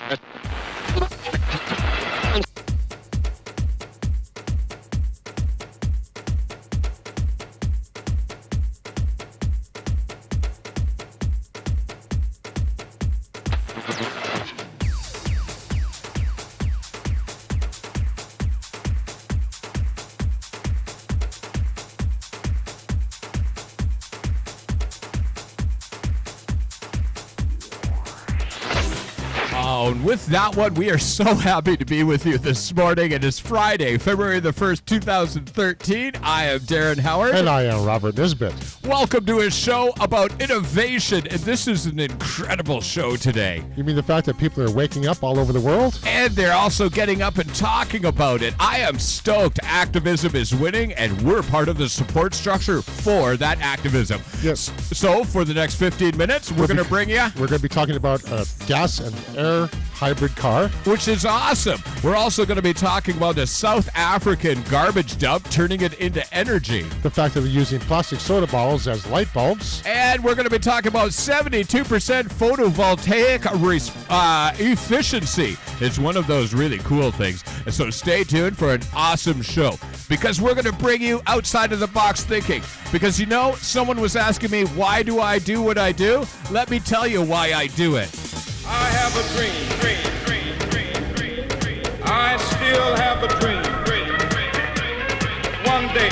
And with that one, we are so happy to be with you this morning. It is Friday, February the 1st, 2013. I am Darren Howard. And I am Robert Nisbet. Welcome to a show about innovation, and this is an incredible show today. You mean the fact that people are waking up all over the world? And they're also getting up and talking about it. I am stoked. Activism is winning, and we're part of the support structure for that activism. Yes. So for the next 15 minutes, we're going to bring you... We're going to be talking about a gas and air hybrid car, which is awesome. We're also going to be talking about a South African garbage dump, turning it into energy. The fact that we're using plastic soda bottles as light bulbs. And we're going to be talking about 72% photovoltaic efficiency. It's one of those really cool things. And so stay tuned for an awesome show, because we're going to bring you outside of the box thinking. Because, you know, someone was asking me, why do I do what I do? Let me tell you why I do it. I have a dream. I still have a dream. One day,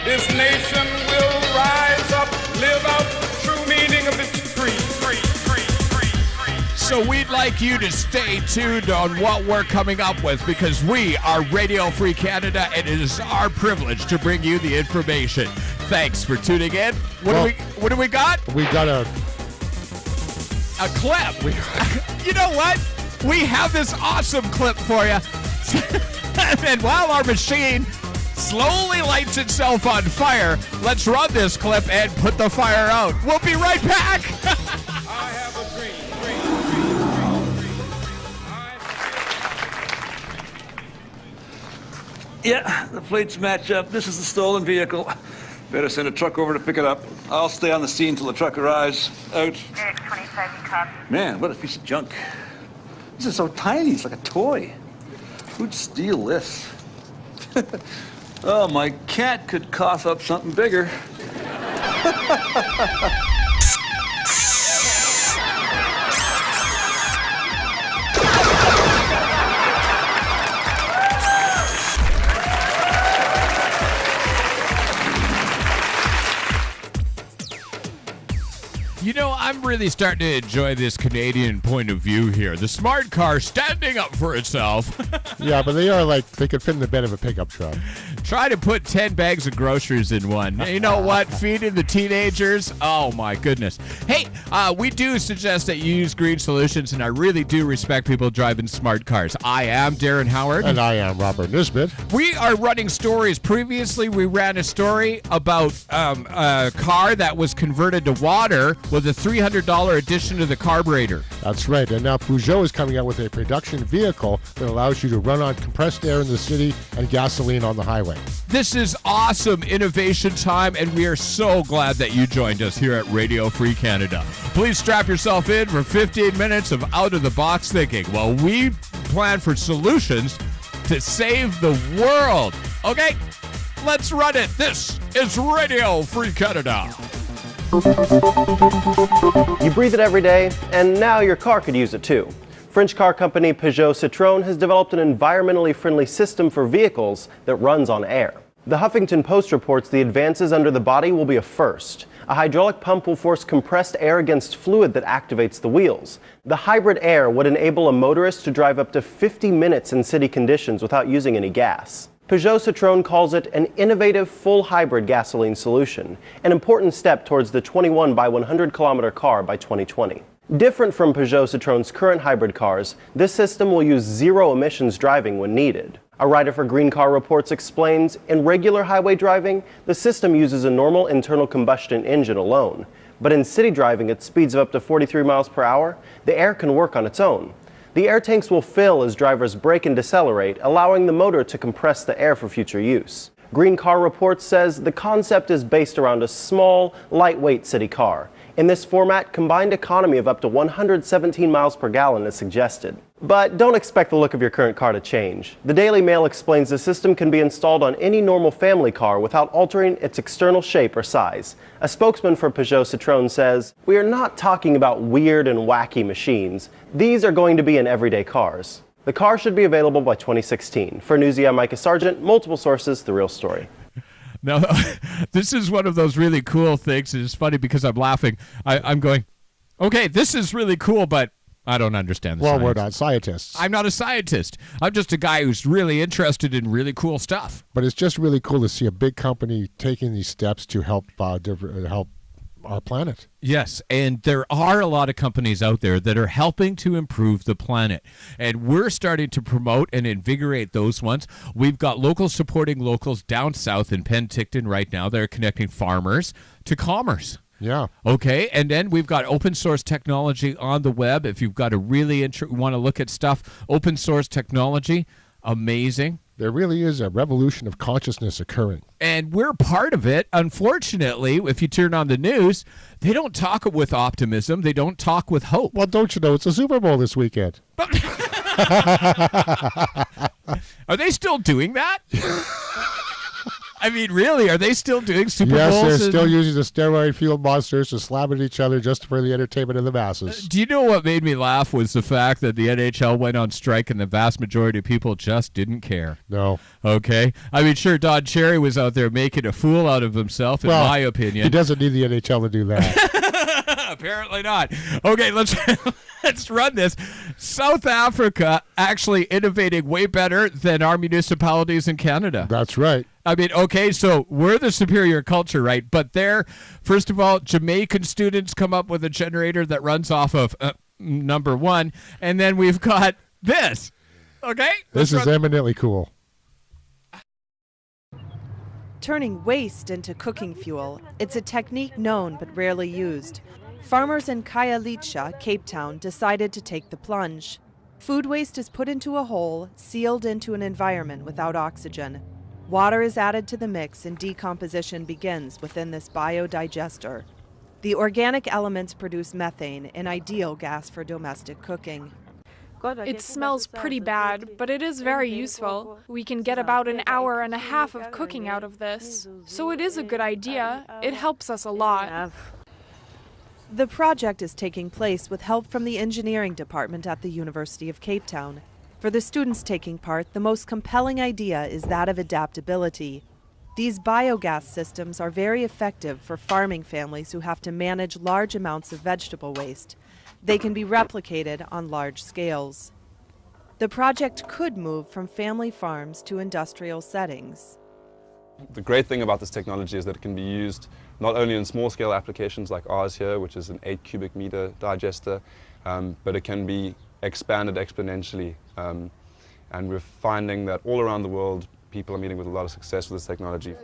this nation will rise up, live out the true meaning of its creed. So we'd like you to stay tuned on what we're coming up with, because we are Radio Free Canada, and it is our privilege to bring you the information. Thanks for tuning in. What do we got? We got a clip. You know what? We have this awesome clip for you. And while our machine slowly lights itself on fire, let's run this clip and put the fire out. We'll be right back. I have a dream. Yeah, the plates match up. This is the stolen vehicle. Better send a truck over to pick it up. I'll stay on the scene till the truck arrives. Out. Man, what a piece of junk. This is so tiny, it's like a toy. Who'd steal this? Oh, my cat could cough up something bigger. You know, I'm really starting to enjoy this Canadian point of view here. The smart car standing up for itself. Yeah, but they could fit in the bed of a pickup truck. Try to put 10 bags of groceries in one. You know what? Feeding the teenagers? Oh, my goodness. Hey, we do suggest that you use green solutions, and I really do respect people driving smart cars. I am Darren Howard. And I am Robert Nisbet. We are running stories. Previously, we ran a story about a car that was converted to water with a $300 addition to the carburetor. That's right. And now Peugeot is coming out with a production vehicle that allows you to run on compressed air in the city and gasoline on the highway. This is awesome innovation time, and we are so glad that you joined us here at Radio Free Canada. Please strap yourself in for 15 minutes of out-of-the-box thinking while we plan for solutions to save the world. Okay, let's run it. This is Radio Free Canada. You breathe it every day, and now your car could use it too. French car company Peugeot Citroën has developed an environmentally friendly system for vehicles that runs on air. The Huffington Post reports the advances under the body will be a first. A hydraulic pump will force compressed air against fluid that activates the wheels. The hybrid air would enable a motorist to drive up to 50 minutes in city conditions without using any gas. Peugeot Citroën calls it an innovative full hybrid gasoline solution, an important step towards the 21 by 100 kilometer car by 2020. Different from Peugeot Citroën's current hybrid cars, this system will use zero emissions driving when needed. A writer for Green Car Reports explains, in regular highway driving, the system uses a normal internal combustion engine alone. But in city driving at speeds of up to 43 miles per hour, the air can work on its own. The air tanks will fill as drivers brake and decelerate, allowing the motor to compress the air for future use. Green Car Reports says the concept is based around a small, lightweight city car. In this format, combined economy of up to 117 miles per gallon is suggested. But don't expect the look of your current car to change. The Daily Mail explains the system can be installed on any normal family car without altering its external shape or size. A spokesman for Peugeot Citroën says, "We are not talking about weird and wacky machines. These are going to be in everyday cars." The car should be available by 2016. For Newsy, I'm Micah Sargent. Multiple sources, The Real Story. Now, this is one of those really cool things. It's funny because I'm laughing. I'm going, okay, this is really cool, but I don't understand the science. Well, we're not scientists. I'm not a scientist. I'm just a guy who's really interested in really cool stuff. But it's just really cool to see a big company taking these steps to help help our planet. Yes, and there are a lot of companies out there that are helping to improve the planet. And we're starting to promote and invigorate those ones. We've got locals supporting locals down south in Penticton right now. They're connecting farmers to commerce. Yeah. Okay, and then we've got open source technology on the web. If you've got a really want to look at stuff, open source technology, amazing. There really is a revolution of consciousness occurring. And we're part of it. Unfortunately, if you turn on the news, they don't talk with optimism. They don't talk with hope. Well, don't you know it's a Super Bowl this weekend? Are they still doing that? I mean, really, are they still doing Super Bowls? Yes, they're still using the steroid-fueled monsters to slap at each other just for the entertainment of the masses. Do you know what made me laugh was the fact that the NHL went on strike and the vast majority of people just didn't care. No. Okay? I mean, sure, Don Cherry was out there making a fool out of himself, in my opinion. He doesn't need the NHL to do that. Apparently not. Okay, let's run this. South Africa actually innovating way better than our municipalities in Canada. That's right. I mean, okay, so we're the superior culture, right? But there, first of all, Jamaican students come up with a generator that runs off of number one, and then we've got this. Okay? This is eminently cool. Turning waste into cooking fuel. It's a technique known but rarely used. Farmers in Khayelitsha, Cape Town, decided to take the plunge. Food waste is put into a hole, sealed into an environment without oxygen. Water is added to the mix and decomposition begins within this biodigester. The organic elements produce methane, an ideal gas for domestic cooking. It smells pretty bad, but it is very useful. We can get about an hour and a half of cooking out of this. So it is a good idea. It helps us a lot. The project is taking place with help from the engineering department at the University of Cape Town. For the students taking part, the most compelling idea is that of adaptability. These biogas systems are very effective for farming families who have to manage large amounts of vegetable waste. They can be replicated on large scales. The project could move from family farms to industrial settings. The great thing about this technology is that it can be used not only in small-scale applications like ours here, which is an 8 cubic meter digester, but it can be expanded exponentially. And we're finding that all around the world, people are meeting with a lot of success with this technology.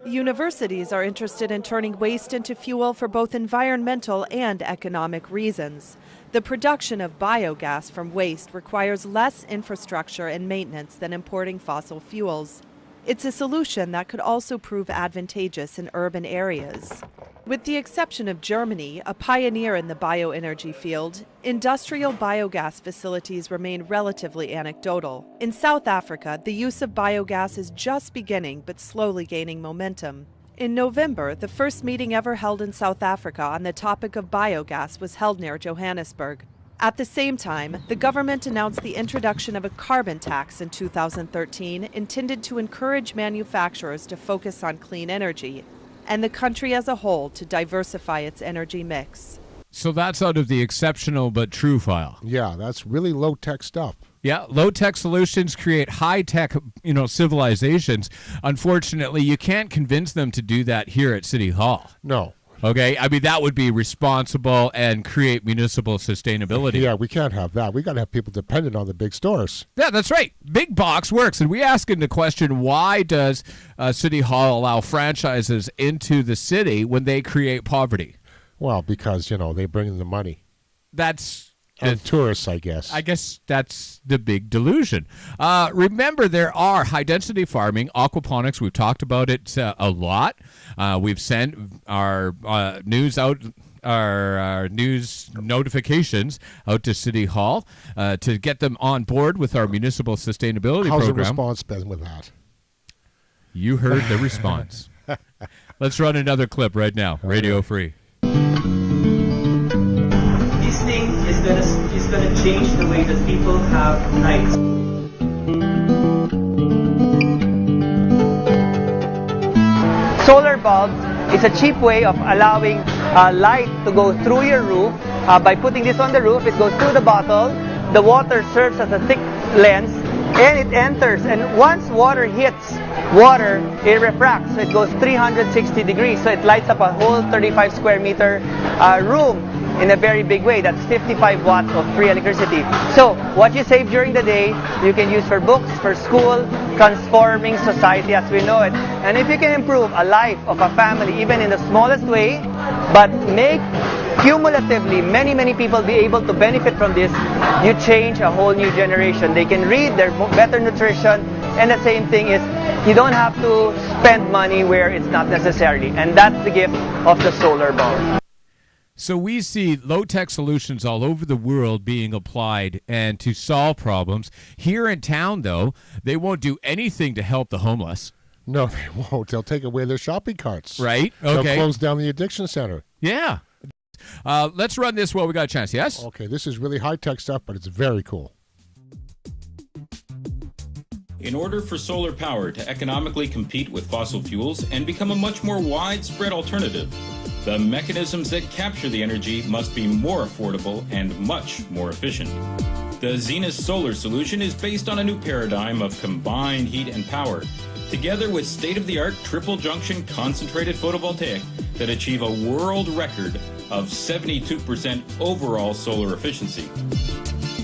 Universities are interested in turning waste into fuel for both environmental and economic reasons. The production of biogas from waste requires less infrastructure and maintenance than importing fossil fuels. It's a solution that could also prove advantageous in urban areas. With the exception of Germany, a pioneer in the bioenergy field, industrial biogas facilities remain relatively anecdotal. In South Africa, the use of biogas is just beginning but slowly gaining momentum. In November, the first meeting ever held in South Africa on the topic of biogas was held near Johannesburg. At the same time, the government announced the introduction of a carbon tax in 2013 intended to encourage manufacturers to focus on clean energy, and the country as a whole to diversify its energy mix. So that's out of the exceptional but true file. Yeah, that's really low-tech stuff. Yeah, low-tech solutions create high-tech, civilizations. Unfortunately, you can't convince them to do that here at City Hall. No. Okay, I mean, that would be responsible and create municipal sustainability. Yeah, we can't have that. We got to have people dependent on the big stores. Yeah, that's right. Big box works. And we ask in the question, why does City Hall allow franchises into the city when they create poverty? Well, because, they bring in the money. That's Of tourists, I guess. I guess that's the big delusion. Remember, there are high-density farming, aquaponics. We've talked about it a lot. We've sent our news out, our news notifications out to City Hall to get them on board with our municipal sustainability How's program. the response been with that? You heard the response. Let's run another clip right now. Radio free. This thing is gonna change the way that people have nights. Solar bulbs is a cheap way of allowing light to go through your roof. By putting this on the roof, it goes through the bottle. The water serves as a thick lens, and it enters. And once water hits water, it refracts. So it goes 360 degrees. So it lights up a whole 35 square meter room in a very big way. That's 55 watts of free electricity. So what you save during the day, you can use for books, for school, transforming society as we know it. And if you can improve a life of a family, even in the smallest way, but make cumulatively many people be able to benefit from this, you change a whole new generation. They can read, they're better nutrition, and the same thing is you don't have to spend money where it's not necessarily. And that's the gift of the solar bulb. So we see low-tech solutions all over the world being applied and to solve problems. Here in town, though, they won't do anything to help the homeless. No, they won't. They'll take away their shopping carts. Right? Okay. They'll close down the addiction center. Yeah. Let's run this while we got a chance, yes? Okay, this is really high-tech stuff, but it's very cool. In order for solar power to economically compete with fossil fuels and become a much more widespread alternative, the mechanisms that capture the energy must be more affordable and much more efficient. The Zenus solar solution is based on a new paradigm of combined heat and power, together with state-of-the-art triple-junction concentrated photovoltaic that achieve a world record of 72% overall solar efficiency.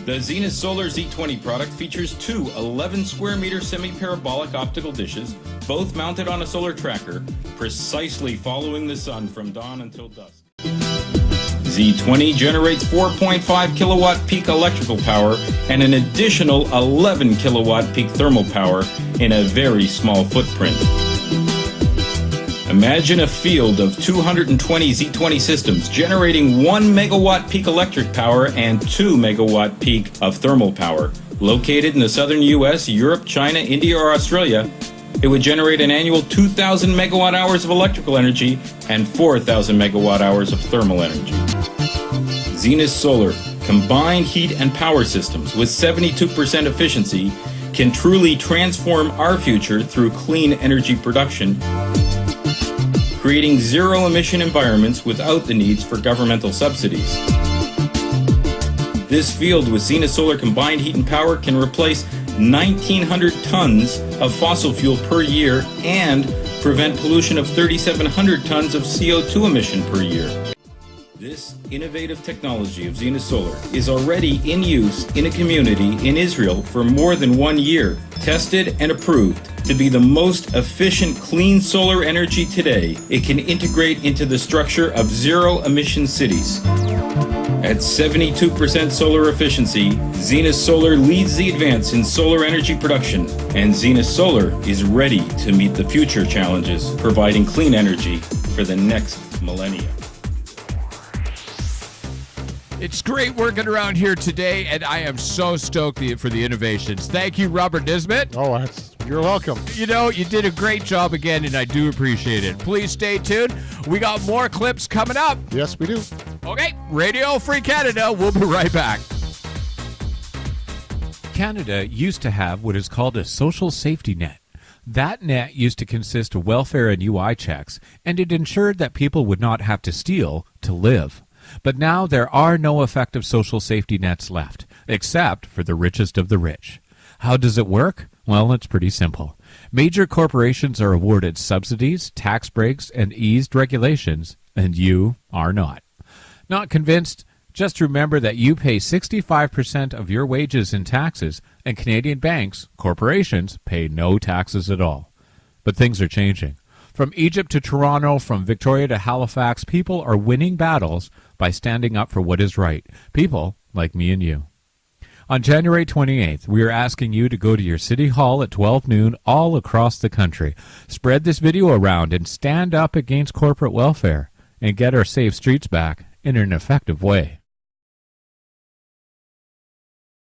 The Zenus Solar Z20 product features two 11-square-meter semi-parabolic optical dishes, both mounted on a solar tracker, precisely following the sun from dawn until dusk. Z20 generates 4.5 kilowatt peak electrical power and an additional 11 kilowatt peak thermal power in a very small footprint. Imagine a field of 220 Z20 systems generating 1 megawatt peak electric power and 2 megawatt peak of thermal power. Located in the southern US, Europe, China, India, or Australia, it would generate an annual 2,000 megawatt hours of electrical energy and 4,000 megawatt hours of thermal energy. Zenus Solar, combined heat and power systems with 72% efficiency, can truly transform our future through clean energy production, creating zero-emission environments without the needs for governmental subsidies. This field with Zenus Solar combined heat and power can replace 1,900 tons of fossil fuel per year and prevent pollution of 3,700 tons of CO2 emission per year. This innovative technology of Zenus Solar is already in use in a community in Israel for more than 1 year, tested and approved to be the most efficient clean solar energy today. It can integrate into the structure of zero-emission cities. At 72% solar efficiency, Zenus Solar leads the advance in solar energy production, and Zenus Solar is ready to meet the future challenges, providing clean energy for the next millennia. It's great working around here today, and I am so stoked for the innovations. Thank you, Robert Nisbet. Oh, you're welcome. You know, you did a great job again, and I do appreciate it. Please stay tuned. We got more clips coming up. Yes, we do. Okay, Radio Free Canada. We'll be right back. Canada used to have what is called a social safety net. That net used to consist of welfare and UI checks, and it ensured that people would not have to steal to live. But now there are no effective social safety nets left, except for the richest of the rich. How does it work? Well, it's pretty simple. Major corporations are awarded subsidies, tax breaks, and eased regulations, and you are not. Not convinced? Just remember that you pay 65% of your wages in taxes, and Canadian banks, corporations, pay no taxes at all. But things are changing. From Egypt to Toronto, from Victoria to Halifax, people are winning battles by standing up for what is right. People like me and you. On January 28th, we are asking you to go to your city hall at 12 noon all across the country. Spread this video around and stand up against corporate welfare and get our safe streets back in an effective way.